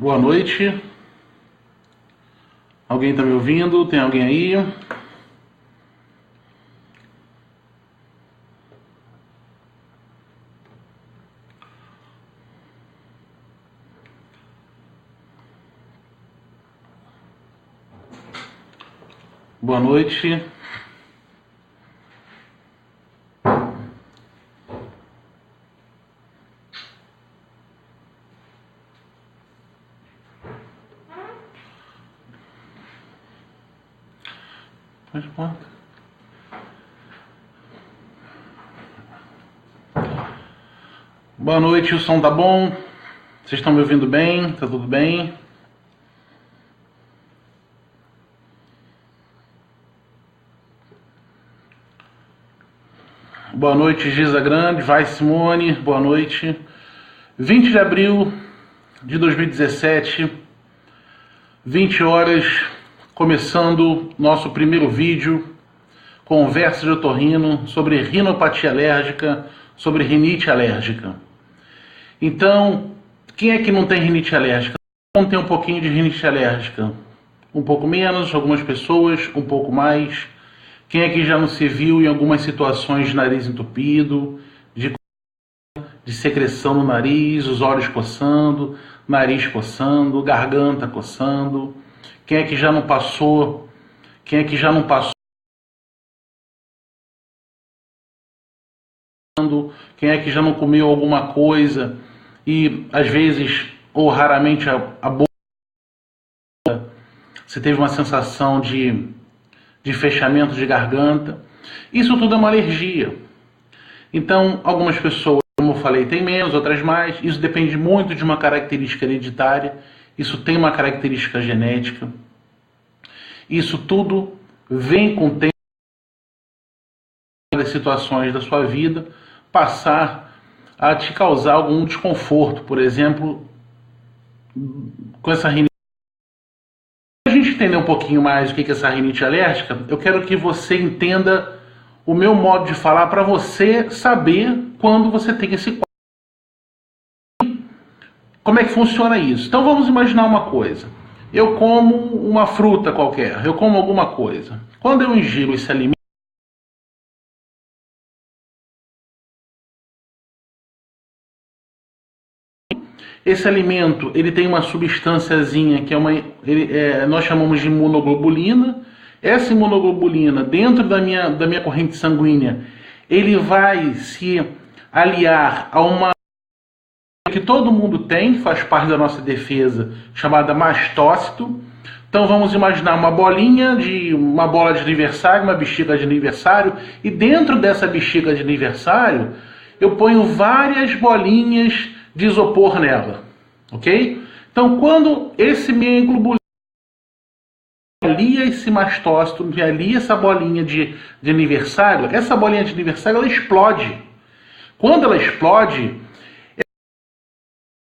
Boa noite. Alguém está me ouvindo? Tem alguém aí? Boa noite. Boa noite, o som tá bom? Vocês estão me ouvindo bem? Tá tudo bem? Boa noite, Giza Grande, vai Simone, boa noite. 20 de abril de 2017, 20 horas, começando nosso primeiro vídeo, conversa de otorrino sobre rinopatia alérgica, sobre rinite alérgica. Então, quem é que não tem rinite alérgica? Não tem um pouquinho de rinite alérgica? Um pouco menos, algumas pessoas, um pouco mais. Quem é que já não se viu em algumas situações de nariz entupido, de secreção no nariz, os olhos coçando, nariz coçando, garganta coçando? Quem é que já não passou? Quem é que já não passou? Quem é que já não comeu alguma coisa e às vezes ou raramente a boca você teve uma sensação de fechamento de garganta? Isso tudo é uma alergia. Então, algumas pessoas, como eu falei, têm menos, outras mais. Isso depende muito de uma característica hereditária. Isso tem uma característica genética. Isso tudo vem com o tempo das situações da sua vida passar a te causar algum desconforto, por exemplo, com essa rinite. Para a gente entender um pouquinho mais o que é essa rinite alérgica, eu quero que você entenda o meu modo de falar para você saber quando você tem esse quadro. Como é que funciona isso? Então vamos imaginar uma coisa. Eu como uma fruta qualquer, eu como alguma coisa. Quando eu ingiro esse alimento, esse alimento ele tem uma substânciazinha que nós chamamos de imunoglobulina. Essa imunoglobulina, dentro da minha corrente sanguínea, ele vai se aliar a uma que todo mundo tem, faz parte da nossa defesa, chamada mastócito. Então vamos imaginar uma bola de aniversário, uma bexiga de aniversário, e dentro dessa bexiga de aniversário eu ponho várias bolinhas de isopor nela, ok? Então quando esse mioglobulina alia esse mastócito, alia essa bolinha de aniversário, essa bolinha de aniversário ela explode. Quando ela explode,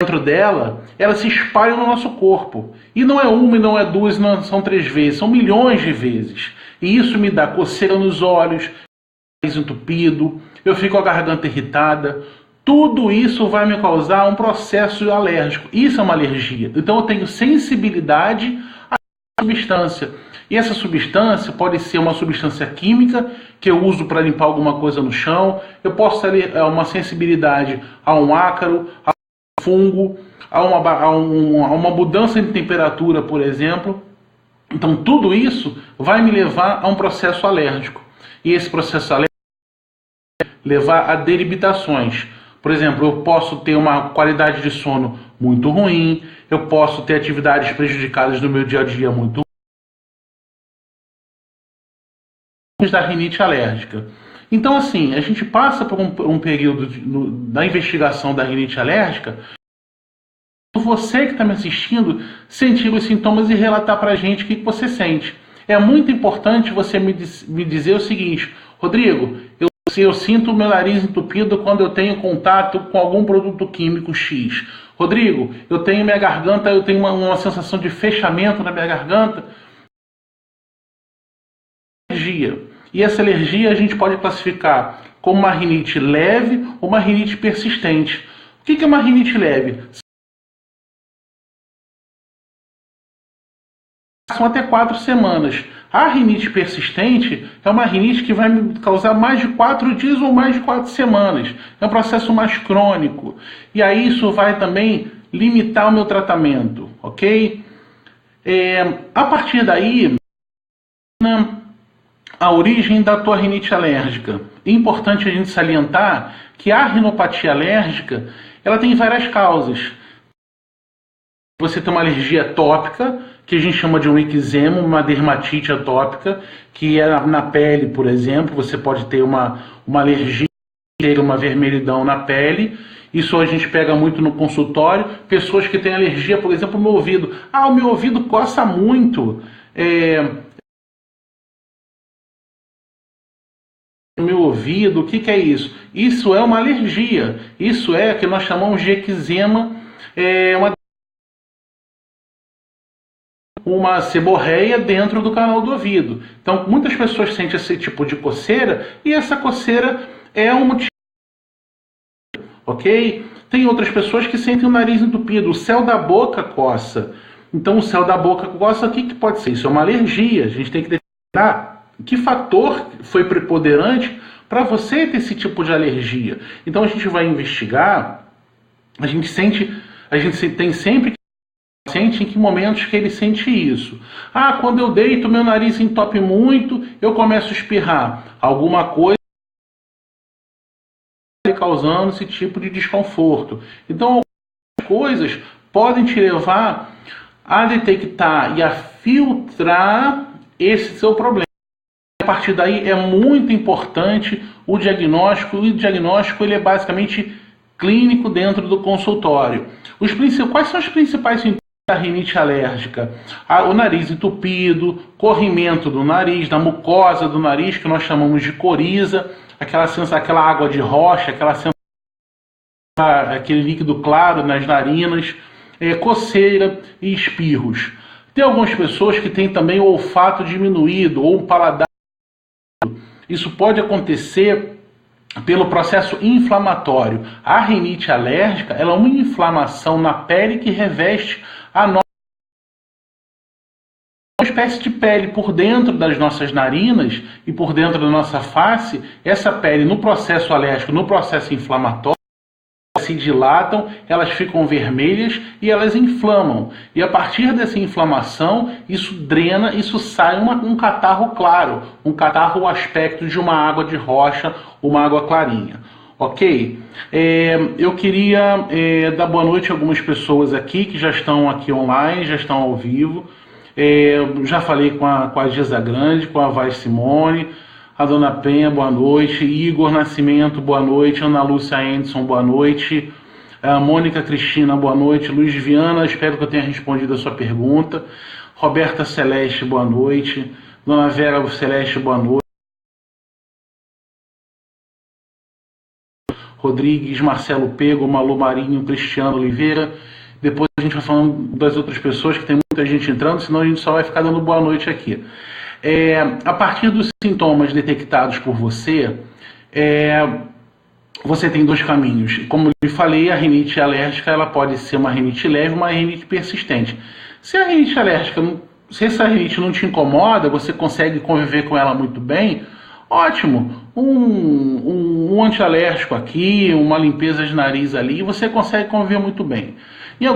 dentro dela, ela se espalha no nosso corpo. E não é uma, e não é duas, não são 3 vezes, são milhões de vezes. E isso me dá coceira nos olhos, nariz entupido, eu fico com a garganta irritada. Tudo isso vai me causar um processo alérgico. Isso é uma alergia. Então eu tenho sensibilidade à substância. E essa substância pode ser uma substância química que eu uso para limpar alguma coisa no chão. Eu posso ter uma sensibilidade a um ácaro, a um fungo, a uma mudança de temperatura, por exemplo. Então tudo isso vai me levar a um processo alérgico. E esse processo alérgico vai levar a debilitações. Por exemplo, eu posso ter uma qualidade de sono muito ruim, eu posso ter atividades prejudicadas no meu dia a dia muito ruins da rinite alérgica. Então, assim, a gente passa por um período da investigação da rinite alérgica. Você que está me assistindo sentir os sintomas e relatar para a gente o que você sente. É muito importante você me dizer o seguinte: Rodrigo, eu sinto o meu nariz entupido quando eu tenho contato com algum produto químico X. Rodrigo, eu tenho minha garganta, eu tenho uma sensação de fechamento na minha garganta. Alergia. E essa alergia a gente pode classificar como uma rinite leve ou uma rinite persistente. O que é uma rinite leve? máximo até 4 semanas. A rinite persistente é uma rinite que vai me causar mais de 4 dias ou mais de 4 semanas. É um processo mais crônico. E aí isso vai também limitar o meu tratamento, ok? A partir daí, a origem da tua rinite alérgica. É importante a gente salientar que a rinopatia alérgica, ela tem várias causas. Você tem uma alergia atópica, que a gente chama de um eczema, uma dermatite atópica, que é na pele, por exemplo. Você pode ter uma alergia, ter uma vermelhidão na pele. Isso a gente pega muito no consultório. Pessoas que têm alergia, por exemplo, no ouvido. Ah, o meu ouvido coça muito. O meu ouvido, o que é isso? Isso é uma alergia. Isso é o que nós chamamos de eczema, uma seborreia dentro do canal do ouvido. Então, muitas pessoas sentem esse tipo de coceira e essa coceira é um motivo, ok? Tem outras pessoas que sentem o nariz entupido, o céu da boca coça. Então, o céu da boca coça, o que pode ser? Isso é uma alergia. A gente tem que determinar que fator foi preponderante para você ter esse tipo de alergia. Então, a gente vai investigar, a gente tem sempre paciente em que momentos que ele sente isso. Ah, quando eu deito, meu nariz entope muito, eu começo a espirrar. Alguma coisa causando esse tipo de desconforto. Então, algumas coisas podem te levar a detectar e a filtrar esse seu problema. A partir daí é muito importante o diagnóstico, e o diagnóstico ele é basicamente clínico dentro do consultório. Quais são os principais sintomas da rinite alérgica? O nariz entupido, corrimento do nariz, da mucosa do nariz, que nós chamamos de coriza, aquela água de rocha, aquele líquido claro nas narinas, coceira e espirros. Tem algumas pessoas que têm também o olfato diminuído ou um paladar. Isso pode acontecer pelo processo inflamatório. A rinite alérgica ela é uma inflamação na pele que reveste uma espécie de pele por dentro das nossas narinas e por dentro da nossa face. Essa pele, no processo alérgico, no processo inflamatório, se dilatam, elas ficam vermelhas e elas inflamam. E a partir dessa inflamação, isso drena, isso sai um catarro claro, um catarro o aspecto de uma água de rocha, uma água clarinha. Ok? Eu queria dar boa noite a algumas pessoas aqui que já estão aqui online, já estão ao vivo. Já falei com a Gisa Grande, com a Vaz Simone, a Dona Penha, boa noite. Igor Nascimento, boa noite. Ana Lúcia Anderson, boa noite. A Mônica Cristina, boa noite. Luiz Viana, espero que eu tenha respondido a sua pergunta. Roberta Celeste, boa noite. Dona Vera Celeste, boa noite. Rodrigues, Marcelo Pego, Malu Marinho, Cristiano Oliveira. Depois a gente vai falando das outras pessoas, que tem muita gente entrando, senão a gente só vai ficar dando boa noite aqui. A partir dos sintomas detectados por você, você tem 2 caminhos. Como eu falei, a rinite alérgica ela pode ser uma rinite leve, uma rinite persistente. Se essa rinite não te incomoda, você consegue conviver com ela muito bem, ótimo. Um antialérgico aqui, uma limpeza de nariz ali, você consegue conviver muito bem. Em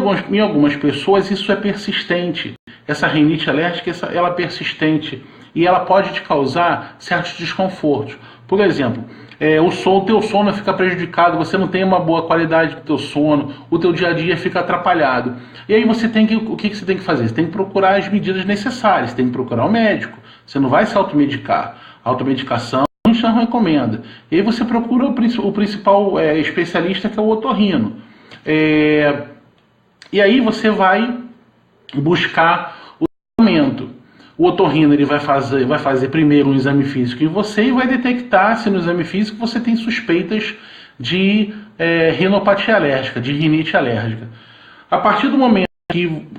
algumas pessoas isso é persistente. Essa rinite alérgica ela é persistente e ela pode te causar certos desconfortos. Por exemplo, o teu sono fica prejudicado, você não tem uma boa qualidade do teu sono, o teu dia a dia fica atrapalhado. E aí o que você tem que fazer? Você tem que procurar as medidas necessárias, você tem que procurar o médico. Você não vai se automedicar. A automedicação a gente não recomenda. E aí você procura o principal especialista, que é o otorrino. E aí você vai buscar o tratamento. O otorrino ele vai fazer primeiro um exame físico em você e vai detectar se no exame físico você tem suspeitas de rinopatia alérgica, de rinite alérgica. A partir do momento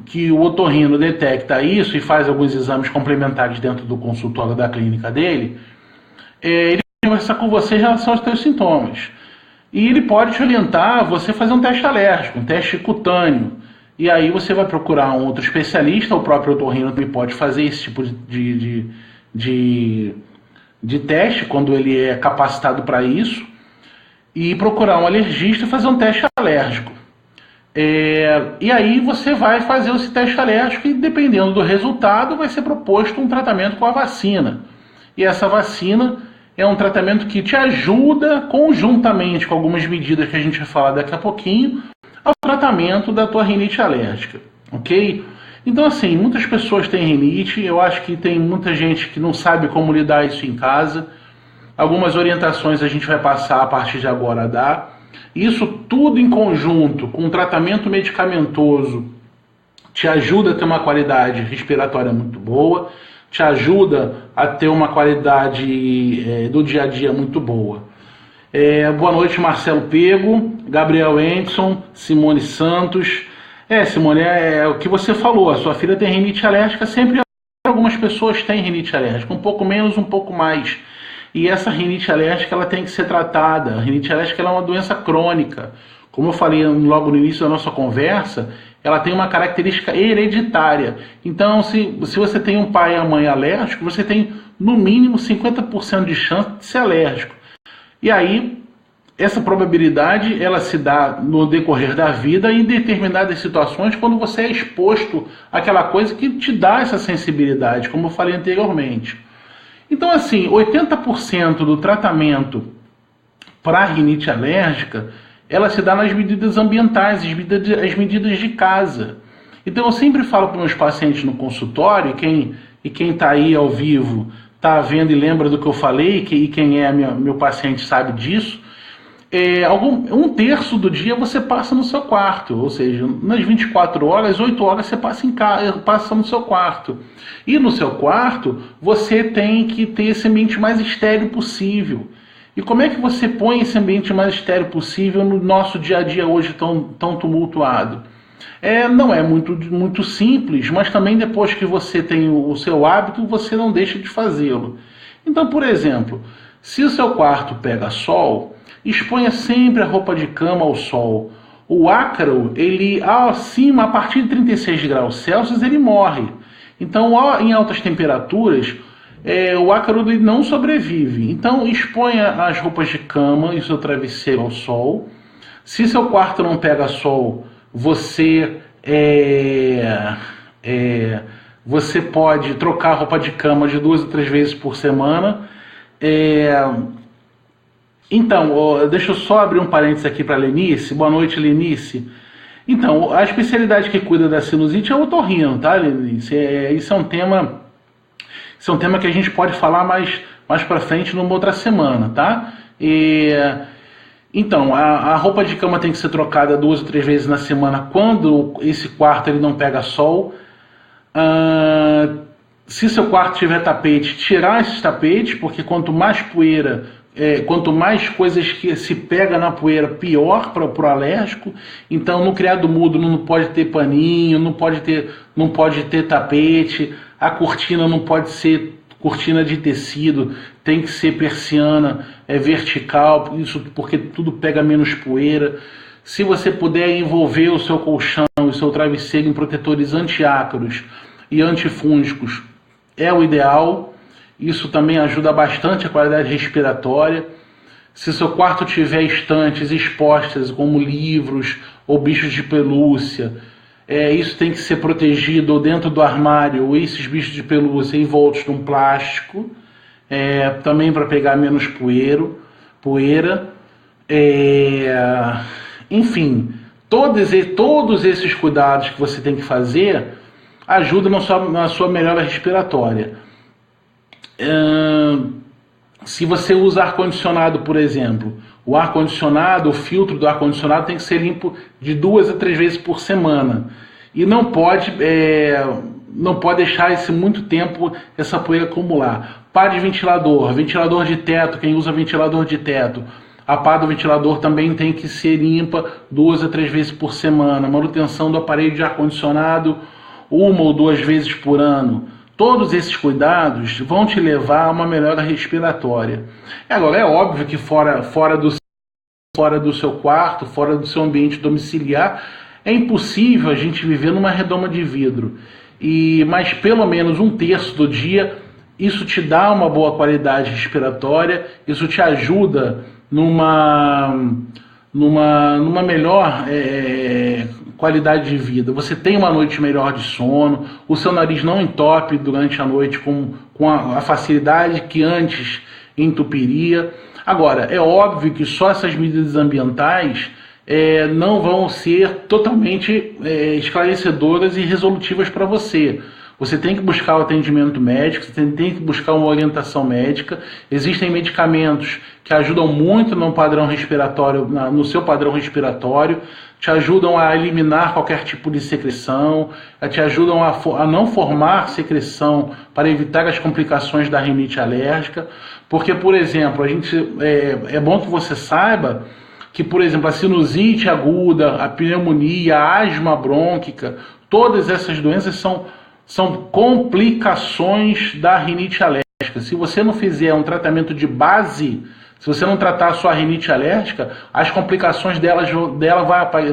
que o otorrino detecta isso e faz alguns exames complementares dentro do consultório da clínica dele, ele vai conversar com você em relação aos seus sintomas. E ele pode te orientar a você fazer um teste alérgico, um teste cutâneo. E aí você vai procurar um outro especialista, o próprio otorrino também pode fazer esse tipo de teste, quando ele é capacitado para isso, e procurar um alergista e fazer um teste alérgico. E aí você vai fazer esse teste alérgico e, dependendo do resultado, vai ser proposto um tratamento com a vacina. E essa vacina é um tratamento que te ajuda, conjuntamente com algumas medidas que a gente vai falar daqui a pouquinho, ao tratamento da tua rinite alérgica, ok? Então, assim, muitas pessoas têm rinite, eu acho que tem muita gente que não sabe como lidar isso em casa. Algumas orientações a gente vai passar a partir de agora a dar. Isso tudo em conjunto com um tratamento medicamentoso te ajuda a ter uma qualidade respiratória muito boa, te ajuda a ter uma qualidade do dia a dia muito boa. Boa noite, Marcelo Pego, Gabriel Endson, Simone Santos. Simone, o que você falou, a sua filha tem rinite alérgica, sempre algumas pessoas têm rinite alérgica, um pouco menos, um pouco mais. E essa rinite alérgica ela tem que ser tratada. A rinite alérgica ela é uma doença crônica. Como eu falei logo no início da nossa conversa, ela tem uma característica hereditária. Então, se você tem um pai e uma mãe alérgico, você tem no mínimo 50% de chance de ser alérgico. E aí, essa probabilidade ela se dá no decorrer da vida em determinadas situações quando você é exposto àquela coisa que te dá essa sensibilidade, como eu falei anteriormente. Então, assim, 80% do tratamento para a rinite alérgica, ela se dá nas medidas ambientais, as medidas de casa. Então, eu sempre falo para meus pacientes no consultório, e quem está aí ao vivo está vendo e lembra do que eu falei, e quem é meu paciente sabe disso, um terço do dia você passa no seu quarto, ou seja, nas 24 horas, 8 horas você passa no seu quarto. E no seu quarto, você tem que ter esse ambiente mais estéril possível. E como é que você põe esse ambiente mais estéril possível no nosso dia a dia hoje tão tumultuado? Não é muito simples, mas também depois que você tem o seu hábito, você não deixa de fazê-lo. Então, por exemplo, se o seu quarto pega sol, exponha sempre a roupa de cama ao sol. O ácaro, ele acima, a partir de 36 graus Celsius, ele morre. Então, em altas temperaturas, o ácaro ele não sobrevive. Então, exponha as roupas de cama e o seu travesseiro ao sol. Se seu quarto não pega sol, você pode trocar a roupa de cama de 2 ou 3 vezes por semana. Então, deixa eu só abrir um parênteses aqui para a Lenice. Boa noite, Lenice. Então, a especialidade que cuida da sinusite é o otorrino, tá, Lenice? Isso é um tema que a gente pode falar mais para frente numa outra semana, tá? Então, a roupa de cama tem que ser trocada 2 ou 3 vezes na semana quando esse quarto ele não pega sol. Se seu quarto tiver tapete, tirar esses tapetes, porque quanto mais poeira, quanto mais coisas que se pega na poeira, pior para o alérgico. Então, no criado mudo não pode ter paninho, não pode ter tapete, a cortina não pode ser cortina de tecido, tem que ser persiana vertical, isso porque tudo pega menos poeira. Se você puder envolver o seu colchão e o seu travesseiro em protetores antiácaros e antifúngicos, é o ideal. Isso também ajuda bastante a qualidade respiratória. Se seu quarto tiver estantes expostas, como livros ou bichos de pelúcia, isso tem que ser protegido ou dentro do armário, ou esses bichos de pelúcia envoltos num plástico, também para pegar menos poeira. Enfim, todos esses cuidados que você tem que fazer ajudam na sua melhora respiratória. Se você usa ar-condicionado, por exemplo, o filtro do ar-condicionado tem que ser limpo de 2 a 3 vezes por semana. E não pode deixar muito tempo essa poeira acumular. Pá de ventilador de teto, quem usa ventilador de teto, a pá do ventilador também tem que ser limpa 2 a 3 vezes por semana. Manutenção do aparelho de ar-condicionado 1 ou 2 vezes por ano. Todos esses cuidados vão te levar a uma melhora respiratória. Agora, é óbvio que fora do seu quarto, fora do seu ambiente domiciliar, É impossível a gente viver numa redoma de vidro, mas pelo menos 1/3 do dia isso te dá uma boa qualidade respiratória, isso te ajuda numa melhor qualidade de vida. Você tem uma noite melhor de sono, o seu nariz não entope durante a noite com a facilidade que antes entupiria. Agora, é óbvio que só essas medidas ambientais não vão ser totalmente esclarecedoras e resolutivas para você. Você tem que buscar o atendimento médico, você tem que buscar uma orientação médica. Existem medicamentos que ajudam muito no padrão respiratório, no seu padrão respiratório, te ajudam a eliminar qualquer tipo de secreção, te ajudam a não formar secreção para evitar as complicações da rinite alérgica. Porque, por exemplo, é bom que você saiba que, por exemplo, a sinusite aguda, a pneumonia, a asma brônquica, todas essas doenças são complicações da rinite alérgica. Se você não fizer um tratamento de base, se você não tratar a sua rinite alérgica, as complicações dela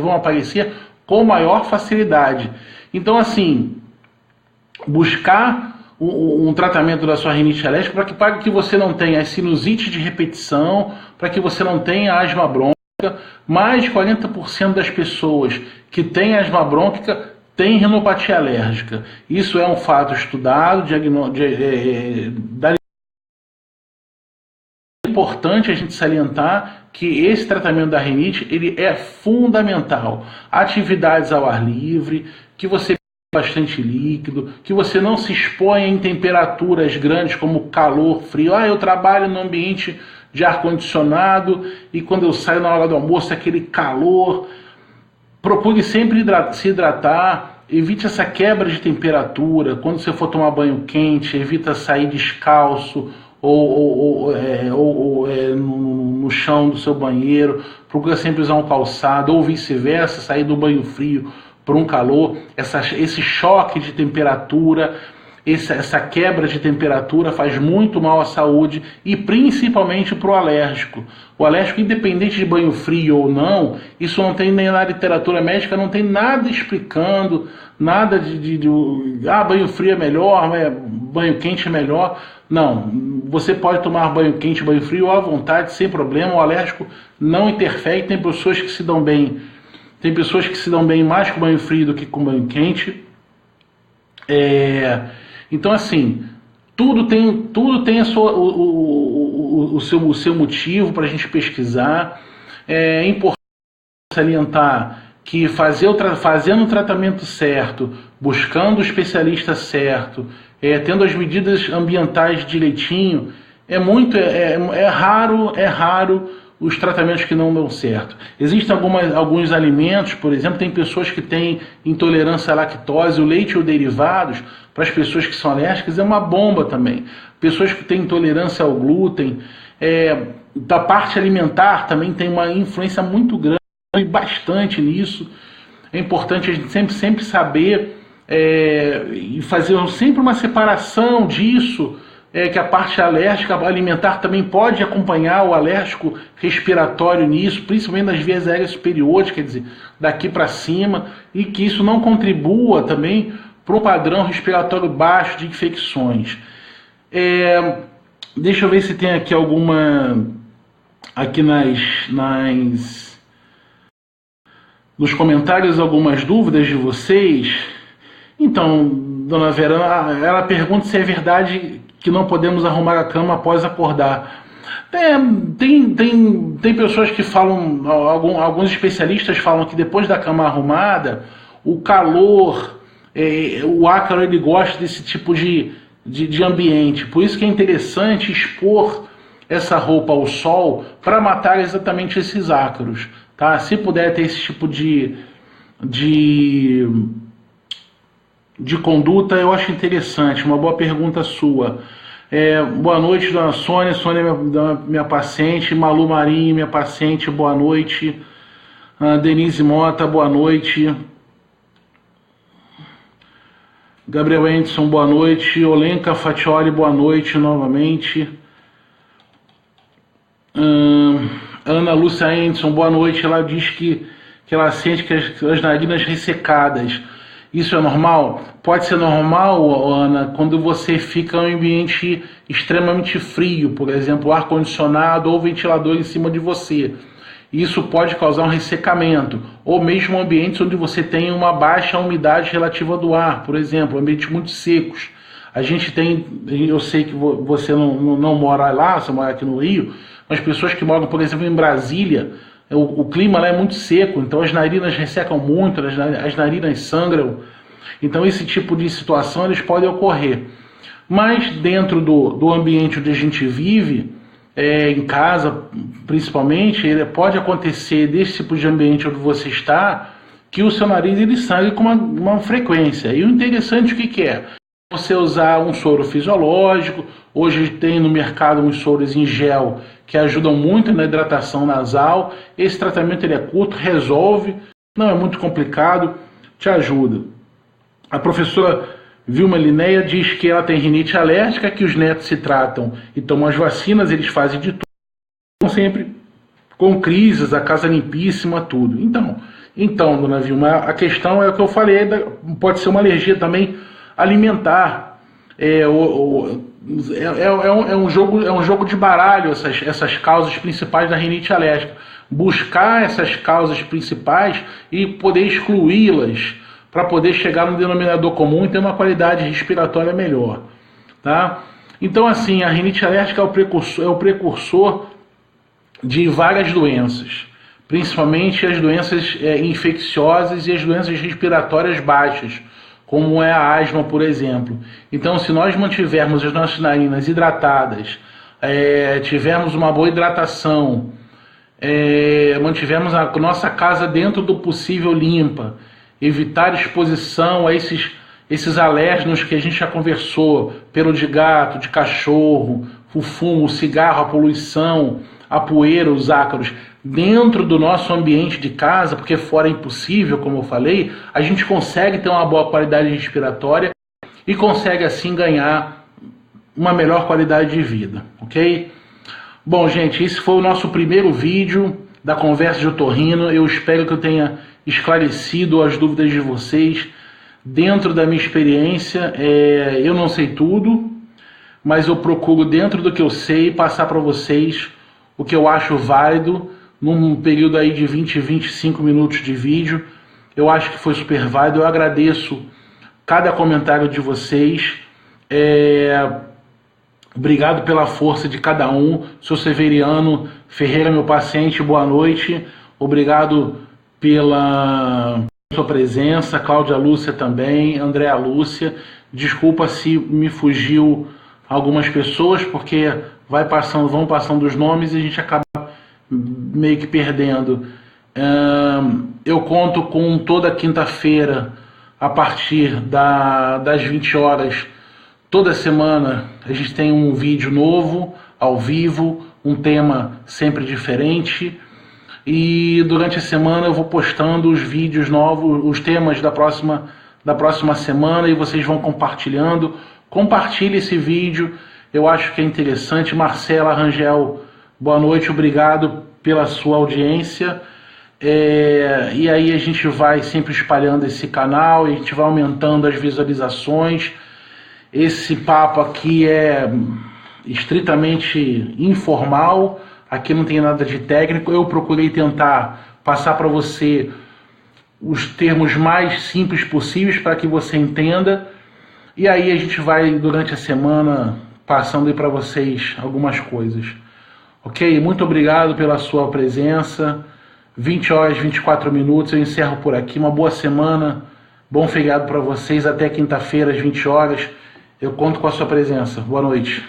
vão aparecer com maior facilidade. Então, assim, buscar um tratamento da sua rinite alérgica para que você não tenha as sinusites de repetição, para que você não tenha asma brônquica. Mais de 40% das pessoas que têm asma brônquica têm rinopatia alérgica. Isso é um fato estudado, é importante a gente salientar que esse tratamento da rinite ele é fundamental. Atividades ao ar livre, que você beba bastante líquido, que você não se exponha em temperaturas grandes como calor, frio. Eu trabalho no ambiente de ar-condicionado e quando eu saio na hora do almoço aquele calor. Procure sempre se hidratar, evite essa quebra de temperatura. Quando você for tomar banho quente, evita sair descalço ou no chão do seu banheiro. Procure sempre usar um calçado ou vice-versa, sair do banho frio para um calor. Esse choque de temperatura, essa quebra de temperatura faz muito mal à saúde e principalmente para o alérgico. O alérgico, independente de banho frio ou não, isso não tem nem na literatura médica, não tem nada explicando, nada banho frio é melhor, banho quente é melhor. Não, você pode tomar banho quente, banho frio à vontade, sem problema, o alérgico não interfere. Tem pessoas que se dão bem, mais com banho frio do que com banho quente. Então, assim, tudo tem o seu motivo para a gente pesquisar. É importante salientar que fazendo o tratamento certo, buscando o especialista certo, tendo as medidas ambientais direitinho, é raro os tratamentos que não dão certo. Existem alguns alimentos, por exemplo, tem pessoas que têm intolerância à lactose, o leite ou derivados, para as pessoas que são alérgicas, é uma bomba também. Pessoas que têm intolerância ao glúten, da parte alimentar também tem uma influência muito grande, bastante nisso. É importante a gente sempre saber e fazer sempre uma separação disso, que a parte alérgica alimentar também pode acompanhar o alérgico respiratório nisso, principalmente nas vias aéreas superiores, quer dizer, daqui para cima, e que isso não contribua também para um padrão respiratório baixo de infecções. Deixa eu ver se tem aqui alguma, aqui nos comentários, algumas dúvidas de vocês. Então, dona Vera, ela pergunta se é verdade que não podemos arrumar a cama após acordar. Tem pessoas que falam, alguns especialistas falam que depois da cama arrumada, o calor, o ácaro ele gosta desse tipo de ambiente. Por isso que é interessante expor essa roupa ao sol para matar exatamente esses ácaros. Tá? Se puder ter esse tipo de conduta, eu acho interessante. Uma boa pergunta sua. Boa noite, dona Sônia. Sônia é minha paciente. Malu Marinho, minha paciente. Boa noite. Denise Mota, boa noite. Gabriel Anderson, boa noite. Olenka Fatioli, boa noite novamente. Ana Lúcia Anderson, boa noite. Ela diz que que ela sente que as narinas ressecadas. Isso é normal? Pode ser normal, Ana, quando você fica em um ambiente extremamente frio, por exemplo, ar-condicionado ou ventilador em cima de você. Isso pode causar um ressecamento, ou mesmo ambientes onde você tem uma baixa umidade relativa do ar, por exemplo, ambientes muito secos. A gente tem, eu sei que você não mora lá, você mora aqui no Rio, mas pessoas que moram, por exemplo, em Brasília, o clima lá é muito seco, então as narinas ressecam muito, as narinas sangram. Então esse tipo de situação eles podem ocorrer. Mas dentro do ambiente onde a gente vive, em casa principalmente, ele pode acontecer desse tipo de ambiente onde você está, que o seu nariz ele sangre com uma frequência. E o interessante o que é? Você usar um soro fisiológico. Hoje tem no mercado uns soros em gel que ajudam muito na hidratação nasal. Esse tratamento ele é curto, resolve, não é muito complicado, te ajuda. A professora Vilma Linéia diz que ela tem rinite alérgica, que os netos se tratam e tomam as vacinas, eles fazem de tudo, sempre com crises, a casa limpíssima, tudo. Então, dona Vilma, a questão é o que eu falei, pode ser uma alergia também alimentar. É um jogo de baralho essas causas principais da rinite alérgica. Buscar essas causas principais e poder excluí-las para poder chegar no denominador comum e ter uma qualidade respiratória melhor, tá? Então, assim, a rinite alérgica é o precursor de várias doenças, principalmente as doenças infecciosas e as doenças respiratórias baixas, como é a asma, por exemplo. Então, se nós mantivermos as nossas narinas hidratadas, tivermos uma boa hidratação, mantivermos a nossa casa dentro do possível limpa, evitar exposição a esses alérgenos que a gente já conversou, pelo de gato, de cachorro, o fumo, o cigarro, a poluição, a poeira, os ácaros, dentro do nosso ambiente de casa, porque fora é impossível, como eu falei, a gente consegue ter uma boa qualidade respiratória e consegue assim ganhar uma melhor qualidade de vida, ok? Bom, gente, esse foi o nosso primeiro vídeo da Conversa de Otorrino. Eu espero que eu tenha esclarecido as dúvidas de vocês. Dentro da minha experiência, eu não sei tudo, mas eu procuro, dentro do que eu sei, passar para vocês o que eu acho válido num período aí de 20, 25 minutos de vídeo. Eu acho que foi super válido. Eu agradeço cada comentário de vocês. Obrigado pela força de cada um. Sou Severiano Ferreira, meu paciente, boa noite. Obrigado pela sua presença. Cláudia Lúcia também, Andréa Lúcia. Desculpa se me fugiu algumas pessoas, porque vão passando os nomes e a gente acaba meio que perdendo. Eu conto com toda quinta-feira, a partir das 20 horas, toda semana a gente tem um vídeo novo, ao vivo, um tema sempre diferente. E durante a semana eu vou postando os vídeos novos, os temas da próxima semana, e vocês vão compartilhando. Compartilhe esse vídeo, eu acho que é interessante. Marcela Rangel, boa noite, obrigado pela sua audiência. E aí a gente vai sempre espalhando esse canal, e a gente vai aumentando as visualizações. Esse papo aqui é estritamente informal, aqui não tem nada de técnico. Eu procurei tentar passar para você os termos mais simples possíveis para que você entenda. E aí a gente vai, durante a semana, passando aí para vocês algumas coisas. Ok? Muito obrigado pela sua presença. 20 horas, 24 minutos, eu encerro por aqui. Uma boa semana, bom feriado para vocês. Até quinta-feira, às 20 horas. Eu conto com a sua presença. Boa noite.